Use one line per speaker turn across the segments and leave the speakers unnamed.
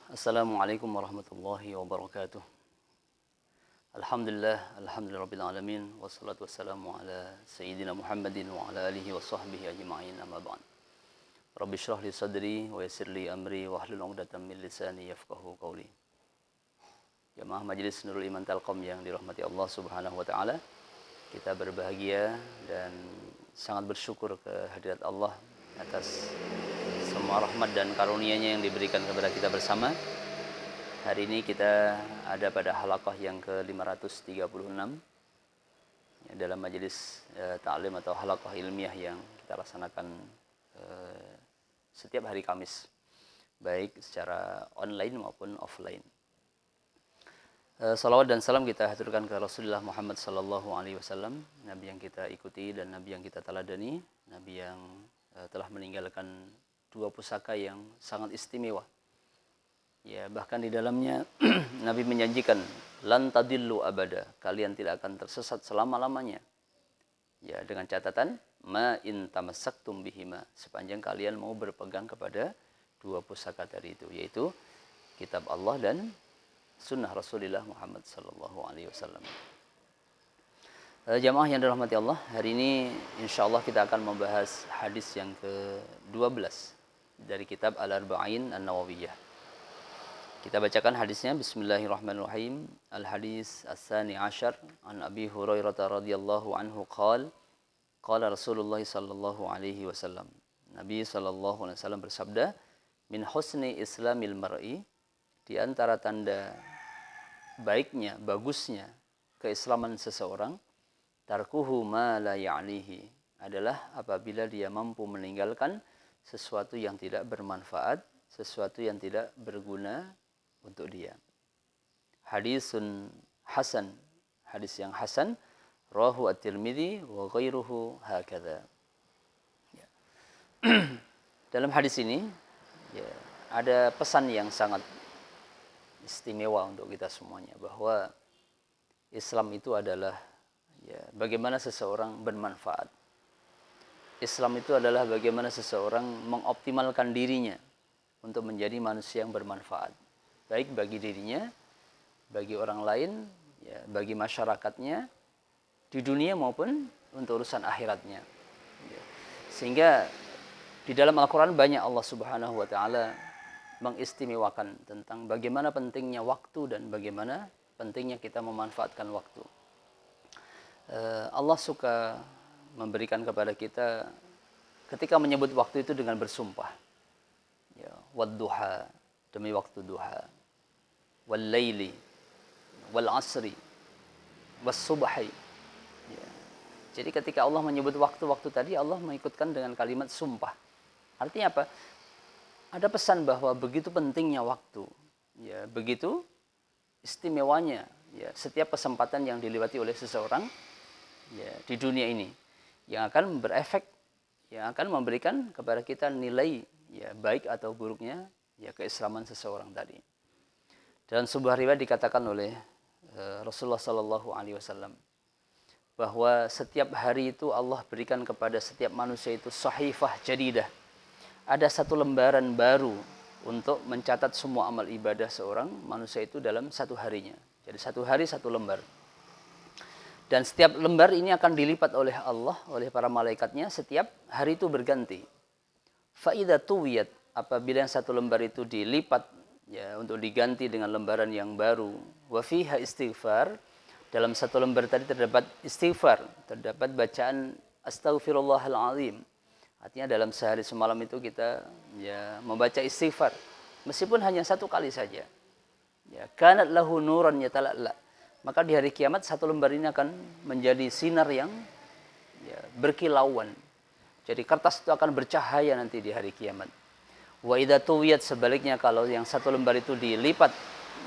Assalamualaikum warahmatullahi wabarakatuh. Alhamdulillah rabbil alamin wassalatu wassalamu ala sayyidina Muhammadin wa ala alihi wa sahbihi ajma'in amma ba'd. Rabbi shrah li sadri wa yassir li amri wa hlul 'uqdatam min lisani yafqahu qawli. Jamaah Majelis Nurul Iman Telkom yang dirahmati Allah Subhanahu wa taala. Kita berbahagia dan sangat bersyukur kehadirat Allah atas semua rahmat dan karunia-Nya yang diberikan kepada kita bersama. Hari ini kita ada pada halaqah yang ke-536 dalam majelis ta'lim atau halaqah ilmiah yang kita laksanakan setiap hari Kamis, baik secara online maupun offline. Salawat dan salam kita haturkan ke Rasulullah Muhammad sallallahu alaihi wasallam, nabi yang kita ikuti dan nabi yang kita teladani, nabi yang telah meninggalkan dua pusaka yang sangat istimewa. Ya, bahkan di dalamnya Nabi menjanjikan lan tadillu abada, kalian tidak akan tersesat selama-lamanya. Ya, dengan catatan ma in tamassaktum bihima, sepanjang kalian mau berpegang kepada dua pusaka tadi itu, yaitu kitab Allah dan sunnah Rasulullah Muhammad sallallahu alaihi wasallam. Jamaah yang dirahmati Allah, hari ini insyaallah kita akan membahas hadis yang ke-12 dari kitab Al-Arba'in An-Nawawiyah. Kita bacakan hadisnya. Bismillahirrahmanirrahim. Al-hadis as-sani ashar an Abi Hurairah radhiyallahu anhu qala qala Rasulullah sallallahu alaihi wasallam. Nabi sallallahu alaihi wasallam bersabda, min husni islamil mar'i, di antara tanda baiknya, bagusnya keislaman seseorang, tarkuhu ma la ya'lihi, adalah apabila dia mampu meninggalkan sesuatu yang tidak bermanfaat, sesuatu yang tidak berguna untuk dia. Hadisun hasan, hadis yang hasan, rawahu at-Tirmidzi wa ghairuhu hakadha. Ya. Dalam hadis ini ya, ada pesan yang sangat istimewa untuk kita semuanya, bahwa Islam itu adalah ya, bagaimana seseorang bermanfaat. Islam itu adalah bagaimana seseorang mengoptimalkan dirinya untuk menjadi manusia yang bermanfaat, baik bagi dirinya, bagi orang lain, ya, bagi masyarakatnya, di dunia maupun untuk urusan akhiratnya. Ya. Sehingga di dalam Al-Quran banyak Allah Subhanahu wa Ta'ala mengistimewakan tentang bagaimana pentingnya waktu dan bagaimana pentingnya kita memanfaatkan waktu. Allah suka memberikan kepada kita ketika menyebut waktu itu dengan bersumpah. Ya, wadduha, demi waktu duha, wal laili, wal asri, was subhi. Ya. Jadi ketika Allah menyebut waktu-waktu tadi, Allah mengikutkan dengan kalimat sumpah. Artinya apa? Ada pesan bahwa begitu pentingnya waktu, ya, begitu istimewanya ya, setiap kesempatan yang dilewati oleh seseorang ya, di dunia ini, yang akan berefek, yang akan memberikan kepada kita nilai ya, baik atau buruknya ya, keislaman seseorang tadi. Dalam sebuah riwayat dikatakan oleh Rasulullah sallallahu alaihi wasallam bahwa setiap hari itu Allah berikan kepada setiap manusia itu sahifah jadidah. Ada satu lembaran baru untuk mencatat semua amal ibadah seorang manusia itu dalam satu harinya. Jadi satu hari satu lembar. Dan setiap lembar ini akan dilipat oleh Allah, oleh para malaikatnya, setiap hari itu berganti. Fa'idha tuwiyat, apabila yang satu lembar itu dilipat ya, untuk diganti dengan lembaran yang baru, wa fiha istighfar, dalam satu lembar tadi terdapat istighfar, terdapat bacaan astaghfirullahal azim. Artinya dalam sehari semalam itu kita ya, membaca istighfar, meskipun hanya satu kali saja. Ya, kanat lahu nuran yatala'la, maka di hari kiamat satu lembar ini akan menjadi sinar yang ya, berkilauan. Jadi kertas itu akan bercahaya nanti di hari kiamat. Wa idza tuwiyat, sebaliknya kalau yang satu lembar itu dilipat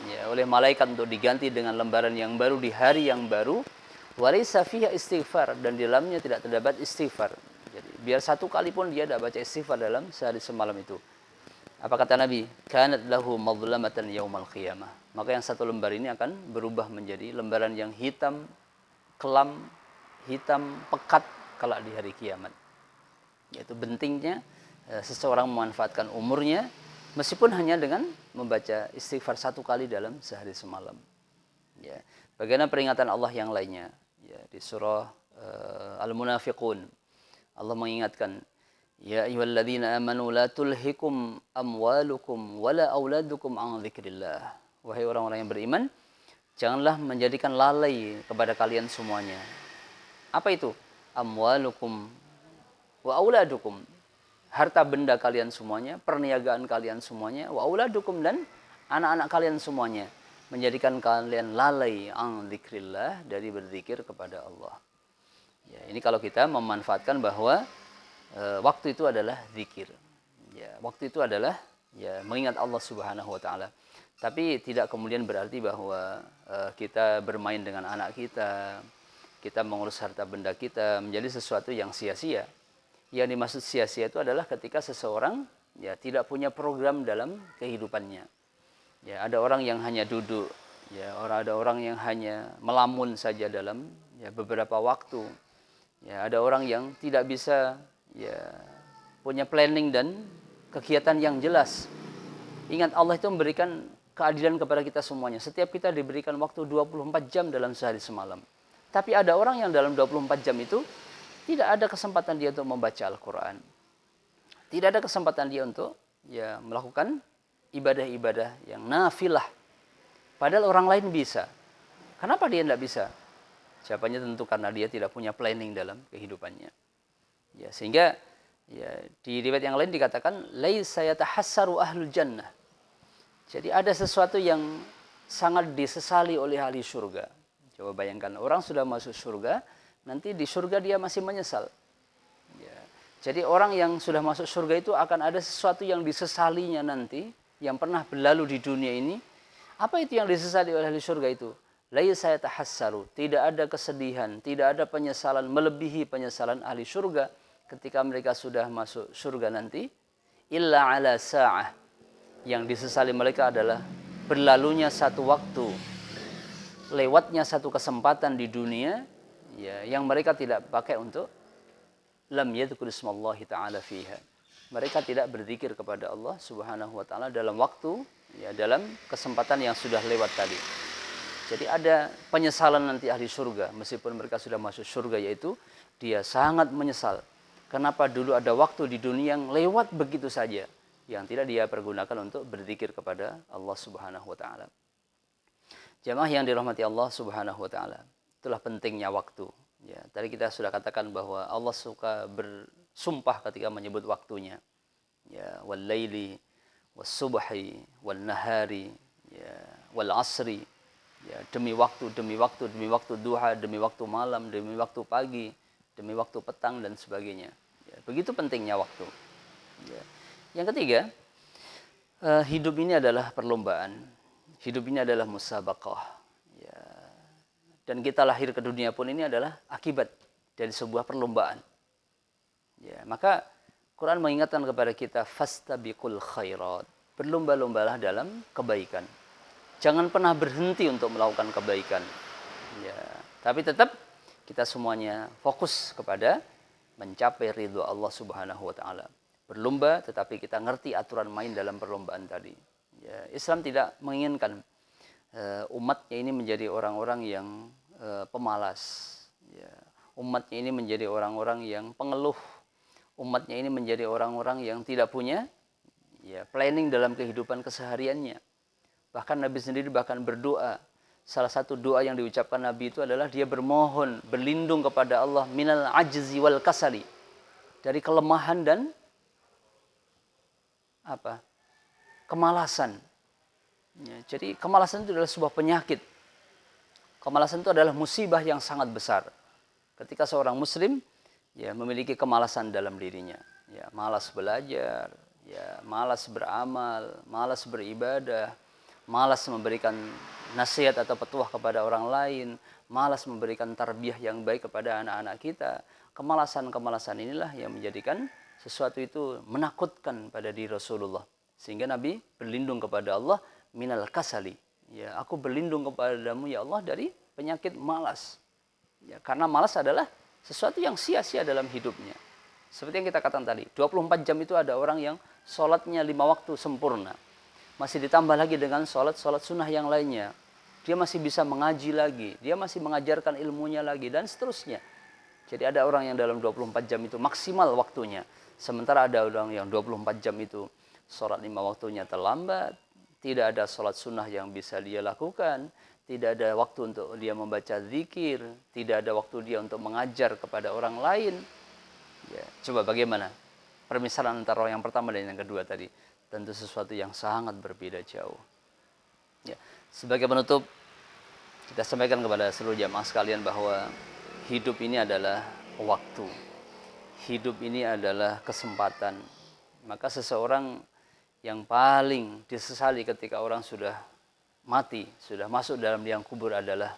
ya, oleh malaikat untuk diganti dengan lembaran yang baru di hari yang baru, walaysa fiha istighfar, dan di dalamnya tidak terdapat istighfar. Jadi biar satu kali pun dia tidak baca istighfar dalam sehari semalam itu. Apa kata Nabi? Kanat lahu madlamatan yaumal qiyamah. Maka yang satu lembar ini akan berubah menjadi lembaran yang hitam, kelam, hitam, pekat kelak di hari kiamat. Yaitu pentingnya seseorang memanfaatkan umurnya Meskipun hanya dengan membaca istighfar 1 kali dalam sehari semalam. Ya. Bagaimana peringatan Allah yang lainnya? Ya, di surah Al-Munafiqun Allah mengingatkan, ya ayyuhalladzina amanu la tulhikum amwalukum wala auladukum an dzikrillah. Wahai orang-orang yang beriman, janganlah menjadikan lalai kepada kalian semuanya. Apa itu? Amwalukum wa auladukum. Harta benda kalian semuanya, perniagaan kalian semuanya, wa auladukum, dan anak-anak kalian semuanya, menjadikan kalian lalai an dzikrillah, dari berzikir kepada Allah. Ya, ini kalau kita memanfaatkan bahwa waktu itu adalah zikir. Ya, waktu itu adalah ya mengingat Allah Subhanahu wa taala. Tapi tidak kemudian berarti bahwa kita bermain dengan anak kita mengurus harta benda kita menjadi sesuatu yang sia-sia. Yang dimaksud sia-sia itu adalah ketika seseorang ya tidak punya program dalam kehidupannya. Ya, ada orang yang hanya duduk, ya, ada orang yang hanya melamun saja dalam ya beberapa waktu. Ya, ada orang yang tidak bisa ya punya planning dan kegiatan yang jelas. Ingat, Allah itu memberikan keadilan kepada kita semuanya. Setiap kita diberikan waktu 24 jam dalam sehari semalam. Tapi ada orang yang dalam 24 jam itu tidak ada kesempatan dia untuk membaca Al-Quran. Tidak ada kesempatan dia untuk ya melakukan ibadah-ibadah yang nafilah. Padahal orang lain bisa. Kenapa dia tidak bisa? Jawabannya tentu karena dia tidak punya planning dalam kehidupannya. Ya, sehingga ya, di riwayat yang lain dikatakan laisa yatahassaru ahlul jannah. Jadi ada sesuatu yang sangat disesali oleh ahli surga. Coba bayangkan, orang sudah masuk surga, nanti di surga dia masih menyesal. Ya. Jadi orang yang sudah masuk surga itu akan ada sesuatu yang disesalinya nanti, yang pernah berlalu di dunia ini. Apa itu yang disesali oleh ahli surga itu? Laisa yatahassaru, tidak ada kesedihan, tidak ada penyesalan melebihi penyesalan ahli surga ketika mereka sudah masuk surga nanti. Illa ala sa'ah, yang disesali mereka adalah berlalunya satu waktu, lewatnya satu kesempatan di dunia ya, yang mereka tidak pakai untuk lam yadhkur ismallahi ta'ala fiha. Mereka tidak berzikir kepada Allah Subhanahu wa taala dalam waktu ya, dalam kesempatan yang sudah lewat tadi. Jadi ada penyesalan nanti ahli surga meskipun mereka sudah masuk surga, yaitu dia sangat menyesal. Kenapa dulu ada waktu di dunia yang lewat begitu saja, yang tidak dia pergunakan untuk berzikir kepada Allah Subhanahu wa taala. Jamaah yang dirahmati Allah Subhanahu wa taala, itulah pentingnya waktu. Ya, tadi kita sudah katakan bahwa Allah suka bersumpah ketika menyebut waktunya. Ya, wal laili was subhi wal nahari ya wal asri. Ya, demi waktu, duha, demi waktu malam, demi waktu pagi, demi waktu petang dan sebagainya. Ya, begitu pentingnya waktu. Ya. Yang ketiga, hidup ini adalah perlombaan. Hidup ini adalah musabaqah. Ya. Dan kita lahir ke dunia pun ini adalah akibat dari sebuah perlombaan. Ya, maka Quran mengingatkan kepada kita, fastabiqul khairat. Berlomba-lombalah dalam kebaikan. Jangan pernah berhenti untuk melakukan kebaikan. Ya, tapi tetap kita semuanya fokus kepada mencapai ridho Allah Subhanahu wa taala. Berlomba tetapi kita ngerti aturan main dalam perlombaan tadi. Ya, Islam tidak menginginkan umatnya ini menjadi orang-orang yang pemalas. Ya, umatnya ini menjadi orang-orang yang pengeluh. Umatnya ini menjadi orang-orang yang tidak punya ya planning dalam kehidupan kesehariannya. Bahkan Nabi sendiri bahkan berdoa. Salah satu doa yang diucapkan Nabi itu adalah dia bermohon, berlindung kepada Allah minal ajzi wal kasali, dari kelemahan dan kemalasan. Ya, jadi kemalasan itu adalah sebuah penyakit. Kemalasan itu adalah musibah yang sangat besar. Ketika seorang muslim ya memiliki kemalasan dalam dirinya, ya malas belajar, ya malas beramal, malas beribadah, malas memberikan nasihat atau petuah kepada orang lain, malas memberikan tarbiyah yang baik kepada anak-anak kita. Kemalasan-kemalasan inilah yang menjadikan sesuatu itu menakutkan pada diri Rasulullah. Sehingga Nabi berlindung kepada Allah minal kasali. Ya, aku berlindung kepadamu ya Allah dari penyakit malas. Ya, karena malas adalah sesuatu yang sia-sia dalam hidupnya. Seperti yang kita katakan tadi, 24 jam itu ada orang yang sholatnya 5 waktu sempurna. Masih ditambah lagi dengan sholat sunnah yang lainnya. Dia masih bisa mengaji lagi, dia masih mengajarkan ilmunya lagi, dan seterusnya. Jadi ada orang yang dalam 24 jam itu maksimal waktunya. Sementara ada orang yang 24 jam itu sholat 5 waktunya terlambat, tidak ada sholat sunnah yang bisa dia lakukan, tidak ada waktu untuk dia membaca zikir, tidak ada waktu dia untuk mengajar kepada orang lain. Ya, coba bagaimana permisalan antara yang pertama dan yang kedua tadi? Tentu sesuatu yang sangat berbeda jauh. Ya, sebagai penutup, kita sampaikan kepada seluruh jamaah sekalian bahwa hidup ini adalah waktu. Hidup ini adalah kesempatan. Maka seseorang yang paling disesali ketika orang sudah mati, sudah masuk dalam liang kubur adalah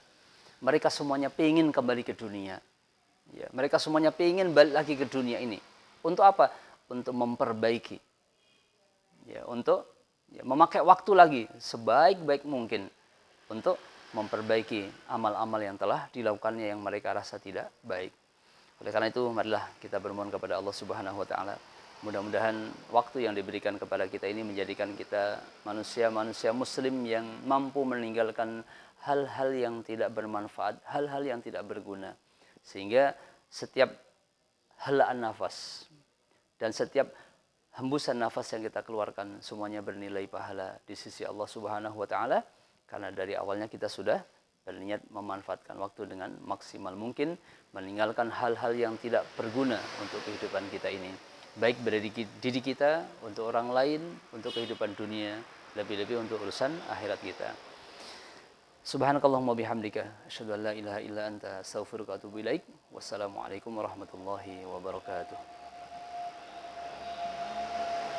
mereka semuanya ingin kembali ke dunia. Ya, mereka semuanya ingin balik lagi ke dunia ini. Untuk apa? Untuk memperbaiki. Ya, untuk memakai waktu lagi sebaik-baik mungkin untuk memperbaiki amal-amal yang telah dilakukannya yang mereka rasa tidak baik. Oleh karena itu, marilah kita bermohon kepada Allah Subhanahu wa taala. Mudah-mudahan waktu yang diberikan kepada kita ini menjadikan kita manusia-manusia muslim yang mampu meninggalkan hal-hal yang tidak bermanfaat, hal-hal yang tidak berguna. Sehingga setiap helaan nafas dan setiap hembusan nafas yang kita keluarkan semuanya bernilai pahala di sisi Allah Subhanahu wa taala, karena dari awalnya kita sudah berniat memanfaatkan waktu dengan maksimal mungkin, meninggalkan hal-hal yang tidak berguna untuk kehidupan kita ini, baik dari diri kita, untuk orang lain, untuk kehidupan dunia, lebih-lebih untuk urusan akhirat kita. Subhanakallahumma bihamdika asyhadu an la ilaha illa anta astaghfiruka wa atubu ilaik. Wassalamualaikum warahmatullahi wabarakatuh.